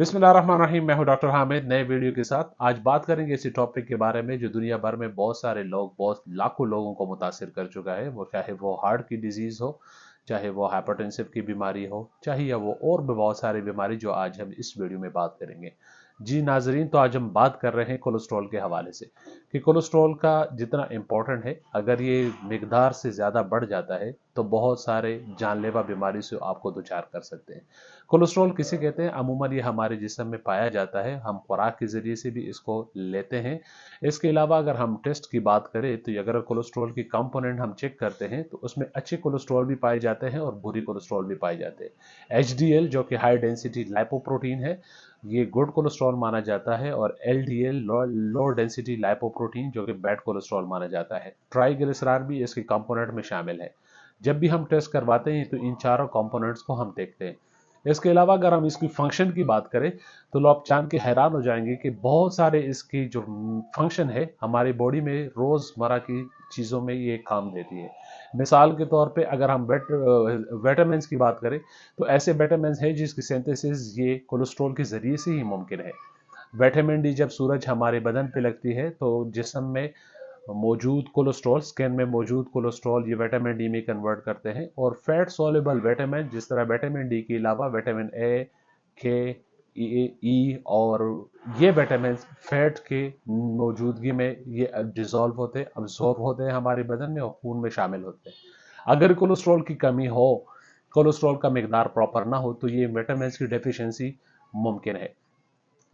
बिस्मिल्लाहिर्रहमानिर्रहीम। मैं हूं डॉक्टर हामिद नए वीडियो के साथ। आज बात करेंगे इसी टॉपिक के बारे में जो दुनिया भर में बहुत सारे लोग, बहुत लाखों लोगों को मुतासिर कर चुका है। वो चाहे वो हार्ट की डिजीज हो, चाहे वो हाइपरटेंसिव की बीमारी हो, चाहे या वो और भी बहुत सारी बीमारी जो आज हम इस वीडियो में बात करेंगे। जी नाजरीन, तो आज हम बात कर रहे हैं कोलेस्ट्रॉल के हवाले से कि कोलेस्ट्रॉल का जितना इम्पोर्टेंट है, अगर ये मिकदार से ज़्यादा बढ़ जाता है तो बहुत सारे जानलेवा बीमारी से आपको दुचार कर सकते हैं। कोलेस्ट्रॉल किसे कहते हैं? अमूमन ये हमारे जिस्म में पाया जाता है, हम खुराक के ज़रिए से भी इसको लेते हैं। इसके अलावा अगर हम टेस्ट की बात करें तो अगर कोलेस्ट्रॉल की कंपोनेंट हम चेक करते हैं तो उसमें अच्छे कोलेस्ट्रॉल भी पाए जाते हैं और बुरी कोलेस्ट्रॉल भी पाए जाते हैं। एचडीएल जो कि हाई डेंसिटी लाइपोप्रोटीन है, ये गुड कोलेस्ट्रॉल माना जाता है, और एलडीएल लो डेंसिटी लाइपोप्रोटीन जो कि बैड कोलेस्ट्रॉल माना जाता है। ट्राइग्लिसराइड भी इसके कंपोनेंट में शामिल है। जब भी हम टेस्ट करवाते हैं तो इन चारों कंपोनेंट्स को हम देखते हैं। इसके अलावा अगर हम इसकी फंक्शन की बात करें तो लोग जान के हैरान हो जाएंगे कि बहुत सारे इसकी जो फंक्शन है हमारी बॉडी में रोजमर्रा की चीज़ों में ये काम देती है। मिसाल के तौर पे अगर हम विटामिन्स की बात करें तो ऐसे विटामिन्स है जिसकी सिंथेसिस ये कोलेस्ट्रॉल के जरिए से ही मुमकिन है। विटामिन डी जब सूरज हमारे बदन पे लगती है तो जिस्म में मौजूद कोलेस्ट्रॉल, स्किन में मौजूद कोलेस्ट्रॉल ये विटामिन डी में कन्वर्ट करते हैं, और फैट सोल्यूबल विटामिन जिस तरह विटामिन डी के अलावा विटामिन ए, के, ई और ये विटामिन फैट के मौजूदगी में ये डिजोल्व होते हैं, अब्सॉर्ब होते हैं हमारे बदन में और खून में शामिल होते हैं। अगर कोलेस्ट्रॉल की कमी हो, कोलेस्ट्रॉल का मिकदार प्रॉपर ना हो, तो ये विटामिन की डेफिशिएंसी मुमकिन है।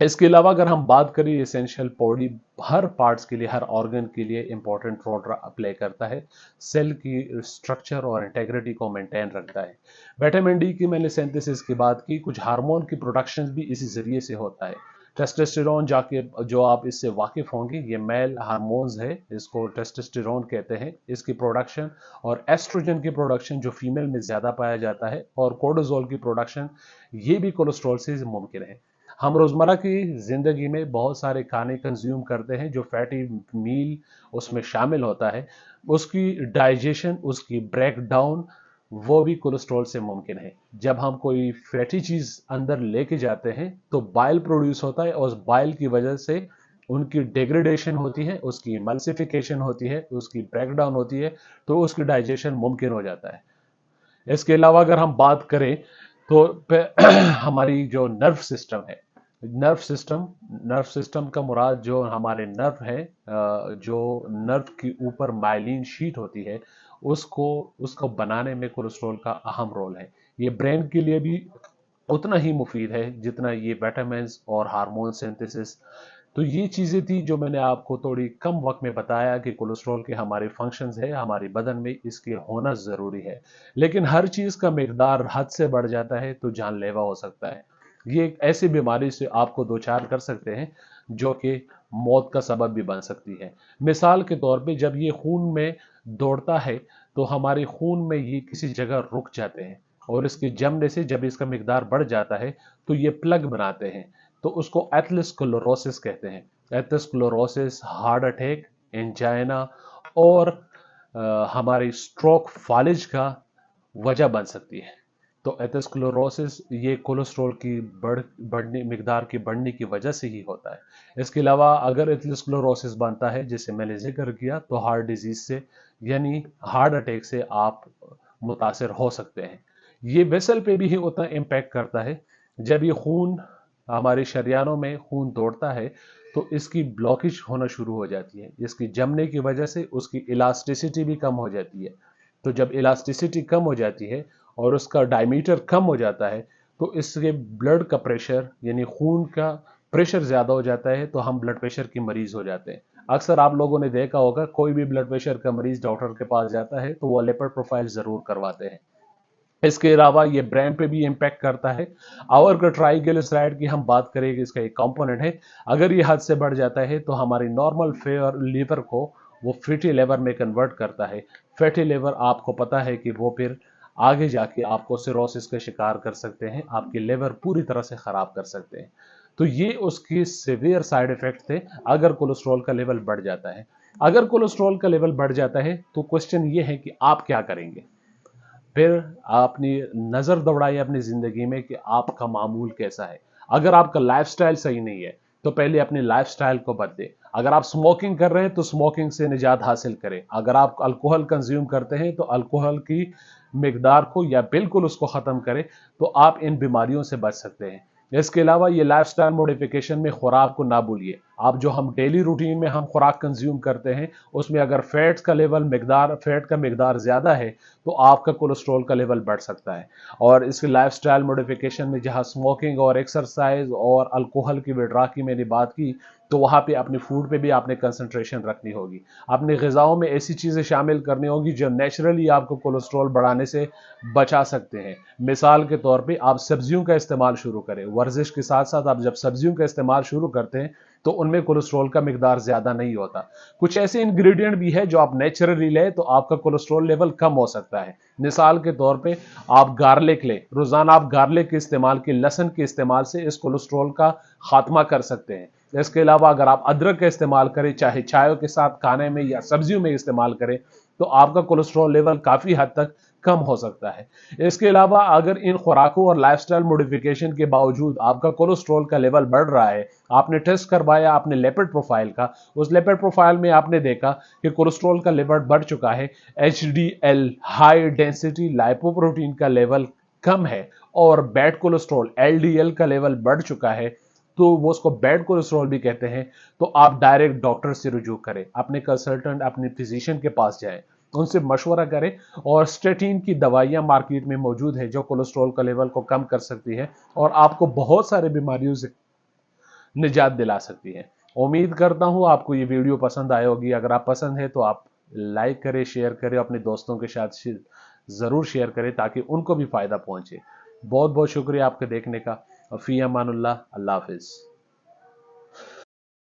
इसके अलावा अगर हम बात करें, एसेंशियल बॉडी हर पार्ट्स के लिए, हर ऑर्गन के लिए इंपॉर्टेंट रोल प्ले करता है। सेल की स्ट्रक्चर और इंटेग्रिटी को मेंटेन रखता है। विटामिन डी की मैंने सिंथेसिस की बात की, कुछ हार्मोन की प्रोडक्शन भी इसी जरिए से होता है। टेस्टोस्टेरोन जाके जो आप इससे वाकिफ होंगे, ये मेल हार्मोन्स है, इसको टेस्टोस्टेरोन कहते हैं। इसकी प्रोडक्शन और एस्ट्रोजन की प्रोडक्शन जो फीमेल में ज्यादा पाया जाता है, और कोर्टिसोल की प्रोडक्शन ये भी कोलेस्ट्रॉल से मुमकिन है। हम रोजमर्रा की जिंदगी में बहुत सारे खाने कंज्यूम करते हैं जो फैटी मील उसमें शामिल होता है, उसकी डाइजेशन, उसकी ब्रेक डाउन वो भी कोलेस्ट्रॉल से मुमकिन है। जब हम कोई फैटी चीज अंदर लेके जाते हैं तो बाइल प्रोड्यूस होता है, और उस बाइल की वजह से उनकी डिग्रेडेशन होती है, उसकी इमल्सिफिकेशन होती है, उसकी ब्रेक डाउन होती है, तो उसकी डाइजेशन मुमकिन हो जाता है। इसके अलावा अगर हम बात करें तो हमारी जो नर्व सिस्टम है, नर्व सिस्टम का मुराद जो हमारे नर्व है, जो नर्व की ऊपर माइलिन शीट होती है, उसको उसको बनाने में कोलेस्ट्रॉल का अहम रोल है। ये ब्रेन के लिए भी उतना ही मुफीद है जितना ये विटामिन और हार्मोन सिंथेसिस। तो ये चीजें थी जो मैंने आपको थोड़ी कम वक्त में बताया कि कोलेस्ट्रॉल के हमारे फंक्शंस है हमारे बदन में, इसके होना जरूरी है। लेकिन हर चीज का मिकदार हद से बढ़ जाता है तो जानलेवा हो सकता है। ये एक ऐसी बीमारी से आपको दो चार कर सकते हैं जो कि मौत का सबब भी बन सकती है। मिसाल के तौर पे जब ये खून में दौड़ता है तो हमारे खून में ये किसी जगह रुक जाते हैं, और इसके जमने से जब इसका मिकदार बढ़ जाता है तो ये प्लग बनाते हैं। तो उसको एथेरोस्क्लेरोसिस कहते हैं। एथेरोस्क्लेरोसिस हार्ट अटैक, एंजाइना और हमारी स्ट्रोक, फालिज का वजह बन सकती है। तो एथेरोस्क्लेरोसिस ये कोलेस्ट्रॉल की बढ़ने मिकदार की बढ़ने की वजह से ही होता है। इसके अलावा अगर एथेरोस्क्लेरोसिस बनता है जिसे मैंने जिक्र किया तो हार्ट डिजीज से, यानी हार्ट अटैक से आप मुतासर हो सकते हैं। ये वेसल पे भी उतना इम्पैक्ट करता है। जब ये खून हमारे शरियानों में खून दौड़ता है तो इसकी ब्लॉकेज होना शुरू हो जाती है। इसकी जमने की वजह से उसकी इलास्टिसिटी भी कम हो जाती है। तो जब इलास्टिसिटी कम हो जाती है और उसका डायमीटर कम हो जाता है तो इससे ब्लड का प्रेशर, यानी खून का प्रेशर ज्यादा हो जाता है, तो हम ब्लड प्रेशर की मरीज हो जाते हैं। अक्सर आप लोगों ने देखा होगा, कोई भी ब्लड प्रेशर का मरीज डॉक्टर के पास जाता है तो वो लिपिड प्रोफाइल जरूर करवाते हैं। इसके अलावा ये ब्रेन पे भी इम्पैक्ट करता है। अगर ट्राइग्लिसराइड की हम बात करें कि इसका एक कंपोनेंट है, अगर ये हद से बढ़ जाता है तो हमारी नॉर्मल फेयर लीवर को वो फैटी लिवर में कन्वर्ट करता है। फैटी लिवर आपको पता है कि वो फिर आगे जाके आपको सिरोसिस का शिकार कर सकते हैं, आपकी लिवर पूरी तरह से खराब कर सकते हैं। तो ये उसकी सिवियर साइड इफेक्ट थे अगर कोलेस्ट्रॉल का लेवल बढ़ जाता है। अगर कोलेस्ट्रॉल का लेवल बढ़ जाता है तो क्वेश्चन ये है कि आप क्या करेंगे। फिर आपने नजर दौड़ाई अपनी जिंदगी में कि आपका मामूल कैसा है। अगर आपका लाइफस्टाइल सही नहीं है तो पहले अपने लाइफस्टाइल को बदले। अगर आप स्मोकिंग कर रहे हैं तो स्मोकिंग से निजात हासिल करें। अगर आप अल्कोहल कंज्यूम करते हैं तो अल्कोहल की मिकदार को या बिल्कुल उसको ख़त्म करें, तो आप इन बीमारियों से बच सकते हैं। इसके अलावा ये लाइफस्टाइल मॉडिफिकेशन में खुराक को ना भूलिए। आप जो हम डेली रूटीन में हम खुराक कंज्यूम करते हैं उसमें अगर फैट का मिकदार ज़्यादा है तो आपका कोलेस्ट्रॉल का लेवल बढ़ सकता है। और इसके लाइफस्टाइल मॉडिफिकेशन में जहां स्मोकिंग और एक्सरसाइज और अल्कोहल की विड्रा की मैंने बात की, तो वहां पे अपने फूड पे भी आपने कंसंट्रेशन रखनी होगी। अपनी ग़िज़ाओं में ऐसी चीज़ें शामिल करनी होगी जो नेचुरली आपको कोलेस्ट्रॉल बढ़ाने से बचा सकते हैं। मिसाल के तौर पे आप सब्जियों का इस्तेमाल शुरू करें। वर्जिश के साथ साथ आप जब सब्जियों का इस्तेमाल शुरू करते हैं तो उनमें कोलेस्ट्रॉल का मिकदार ज़्यादा नहीं होता। कुछ ऐसे इंग्रेडिएंट भी है जो आप नेचुरली लें तो आपका कोलेस्ट्रॉल लेवल कम हो सकता है। मिसाल के तौर पे आप गार्लिक लें, रोज़ाना आप गार्लिक के इस्तेमाल के लहसुन के इस्तेमाल से इस कोलेस्ट्रॉल का खात्मा कर सकते हैं। इसके अलावा अगर आप अदरक का इस्तेमाल करें, चाहे चाय के साथ खाने में या सब्जियों में इस्तेमाल करें, तो आपका कोलेस्ट्रॉल लेवल काफ़ी हद तक कम हो सकता है। इसके अलावा अगर इन खुराकों और लाइफस्टाइल मॉडिफिकेशन के बावजूद आपका कोलेस्ट्रॉल का लेवल बढ़ रहा है, आपने टेस्ट करवाया आपने लिपिड प्रोफाइल का, उस लिपिड प्रोफाइल में आपने देखा कि कोलेस्ट्रॉल का लेवल बढ़ चुका है, एचडीएल हाई डेंसिटी लाइपोप्रोटीन का लेवल कम है और बैड कोलेस्ट्रॉल एलडीएल का लेवल बढ़ चुका है, तो वो उसको बैड कोलेस्ट्रॉल भी कहते हैं, तो आप डायरेक्ट डॉक्टर से रुजू करें, अपने कंसल्टेंट अपने फिजिशियन के पास जाएं, उनसे मशवरा करें। और स्टेटिन की दवाइयां मार्केट में मौजूद है जो कोलेस्ट्रॉल का लेवल को कम कर सकती है और आपको बहुत सारे बीमारियों से निजात दिला सकती है। उम्मीद करता हूं आपको ये वीडियो पसंद आई होगी। अगर आप पसंद है तो आप लाइक करें, शेयर करें, अपने दोस्तों के साथ ज़रूर शेयर करें ताकि उनको भी फ़ायदा पहुंचे। बहुत बहुत शुक्रिया आपके देखने का। फ़ी अमानुल्लाह, अल्लाह हाफिज़।